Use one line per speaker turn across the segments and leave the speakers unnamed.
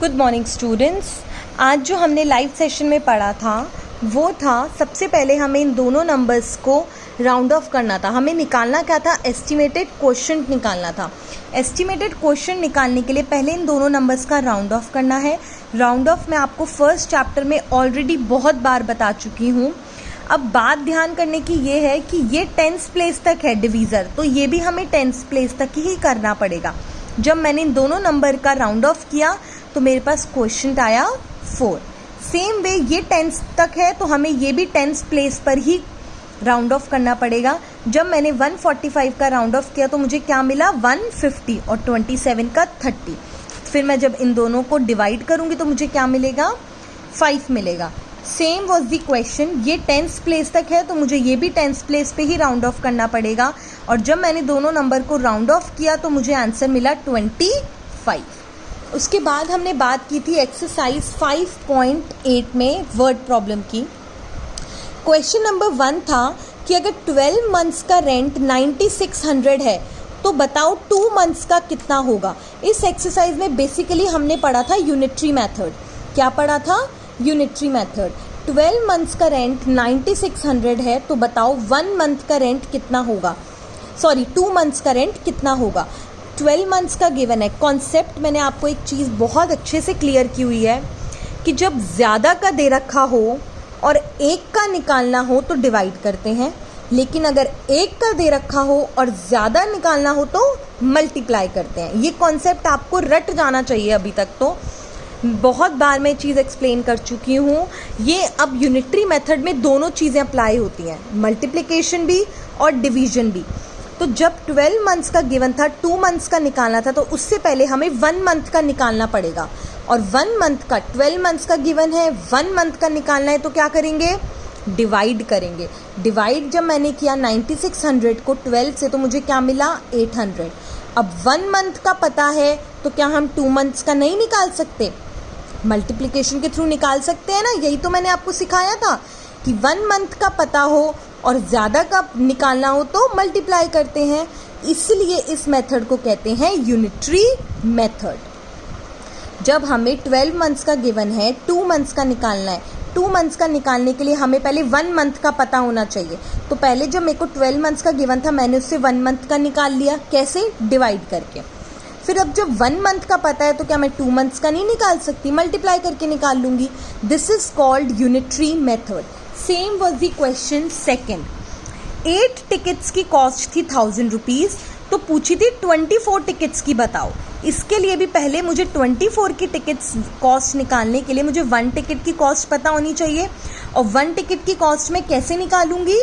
Good morning students. आज जो हमने लाइव सेशन में पढ़ा था वो था, सबसे पहले हमें इन दोनों नंबर्स को राउंड ऑफ करना था। हमें निकालना क्या था? एस्टिमेटेड क्वोशंट निकालना था। एस्टिमेटेड क्वोशंट निकालने के लिए पहले इन दोनों नंबर्स का राउंड ऑफ करना है। राउंड ऑफ मैं आपको फर्स्ट चैप्टर में ऑलरेडी बहुत बार बता चुकी हूँ। अब बात ध्यान करने की ये है कि ये टेंस प्लेस तक है डिवीज़र, तो ये भी हमें टेंस प्लेस तक ही करना पड़ेगा। जब मैंने इन दोनों नंबर का राउंड ऑफ किया तो मेरे पास क्वोशंट आया 4। सेम वे ये टेंस तक है तो हमें ये भी टेंस प्लेस पर ही राउंड ऑफ करना पड़ेगा। जब मैंने 145 का राउंड ऑफ किया तो मुझे क्या मिला? 150 और 27 का 30। फिर मैं जब इन दोनों को डिवाइड करूंगी तो मुझे क्या मिलेगा? 5 मिलेगा। सेम वॉज द क्वेश्चन, ये टेंस प्लेस तक है तो मुझे ये भी टेंस प्लेस पे ही राउंड ऑफ करना पड़ेगा। और जब मैंने दोनों नंबर को राउंड ऑफ किया तो मुझे आंसर मिला 25। उसके बाद हमने बात की थी एक्सरसाइज 5.8 में वर्ड प्रॉब्लम की। क्वेश्चन नंबर 1 था कि अगर 12 मंथ्स का रेंट 9600 है तो बताओ 2 मंथ्स का कितना होगा। इस एक्सरसाइज में बेसिकली हमने पढ़ा था यूनिटरी मेथड। क्या पढ़ा था? Unitary method. 12 मंथ्स का रेंट 9600 है तो बताओ 1 मंथ का रेंट कितना होगा, 2 मंथ्स का रेंट कितना होगा। 12 मंथ्स का गिवन है। कॉन्सेप्ट मैंने आपको एक चीज़ बहुत अच्छे से क्लियर की हुई है कि जब ज़्यादा का दे रखा हो और एक का निकालना हो तो डिवाइड करते हैं, लेकिन अगर एक का दे रखा हो और ज़्यादा निकालना हो तो मल्टीप्लाई करते हैं। ये कॉन्सेप्ट आपको रट जाना चाहिए। अभी तक तो बहुत बार मैं चीज़ एक्सप्लेन कर चुकी हूँ। ये अब यूनिटरी मेथड में दोनों चीज़ें अप्लाई होती हैं, मल्टीप्लिकेशन भी और डिवीजन भी। तो जब 12 मंथ्स का गिवन था, 2 मंथ्स का निकालना था, तो उससे पहले हमें 1 मंथ का निकालना पड़ेगा। और 1 मंथ का, 12 मंथ्स का गिवन है, 1 मंथ का निकालना है तो क्या करेंगे? डिवाइड करेंगे। डिवाइड जब मैंने किया 9600 को 12 से तो मुझे क्या मिला? 800। अब 1 मंथ का पता है तो क्या हम 2 मंथ्स का नहीं निकाल सकते? मल्टीप्लिकेशन के थ्रू निकाल सकते हैं ना। यही तो मैंने आपको सिखाया था कि 1 मंथ का पता हो और ज़्यादा का निकालना हो तो मल्टीप्लाई करते हैं। इसलिए इस मेथड को कहते हैं यूनिटरी मेथड। जब हमें 12 मंथ्स का गिवन है, 2 मंथ्स का निकालना है, 2 मंथ्स का निकालने के लिए हमें पहले 1 मंथ का पता होना चाहिए। तो पहले जब मेरे को 12 मंथ्स का गिवन था मैंने उससे 1 मंथ का निकाल लिया। कैसे? डिवाइड करके। फिर अब जब 1 मंथ का पता है तो क्या मैं 2 मंथ्स का नहीं निकाल सकती? मल्टीप्लाई करके निकाल लूँगी। This is called unitary method. Same was the question second. 8 tickets की कॉस्ट थी 1000 रुपीज़, तो पूछी थी 24 टिकट्स की बताओ। इसके लिए भी पहले मुझे 24 की टिकट्स कॉस्ट निकालने के लिए मुझे 1 टिकट की कॉस्ट पता होनी चाहिए। और 1 टिकट की कॉस्ट मैं कैसे निकालूंगी?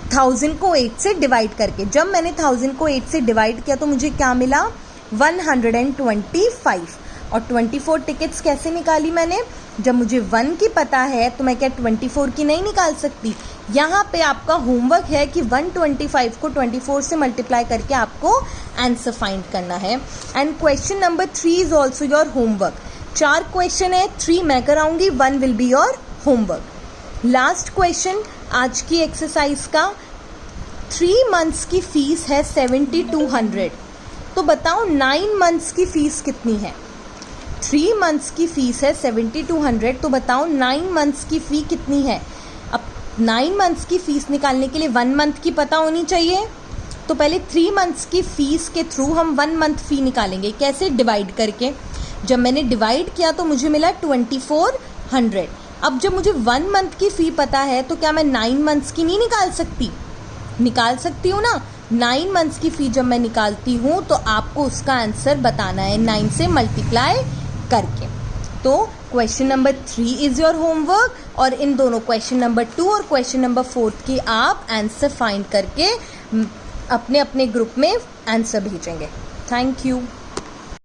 1000 को 8 से डिवाइड करके। जब मैंने 1000 को 8 से डिवाइड किया तो मुझे क्या मिला? 125। और 24 टिकट्स कैसे निकाली मैंने? जब मुझे 1 की पता है तो मैं क्या 24 की नहीं निकाल सकती? यहाँ पे आपका होमवर्क है कि 125 को 24 से मल्टीप्लाई करके आपको आंसर फाइंड करना है। And question number 3 is also your homework. 4 question है, 3 मैं कराऊंगी, 1 will be your homework. Last question आज की एक्सरसाइज का, 3 मंथ्स की फीस है 7200, तो बताओ 9 मंथ्स की फीस कितनी है? 3 मंथ्स की फीस है 7200, तो बताओ 9 मंथ्स की फ़ी कितनी है? अब 9 मंथ्स की फ़ीस निकालने के लिए 1 मंथ की पता होनी चाहिए। तो पहले 3 मंथ्स की फ़ीस के थ्रू हम 1 मंथ फ़ी निकालेंगे। कैसे? डिवाइड करके। जब मैंने डिवाइड किया तो मुझे मिला 2400। अब जब मुझे 1 मंथ की फ़ी पता है तो क्या मैं 9 मंथ्स की नहीं निकाल सकती? निकाल सकती हूँ ना। 9 मंथ्स की फ़ी जब मैं निकालती हूँ तो आपको उसका आंसर बताना है 9 से मल्टीप्लाई करके। तो question number 3 is your homework, और इन दोनों क्वेश्चन नंबर 2 और क्वेश्चन नंबर 4 की आप आंसर फाइंड करके अपने अपने ग्रुप में आंसर भेजेंगे। Thank you.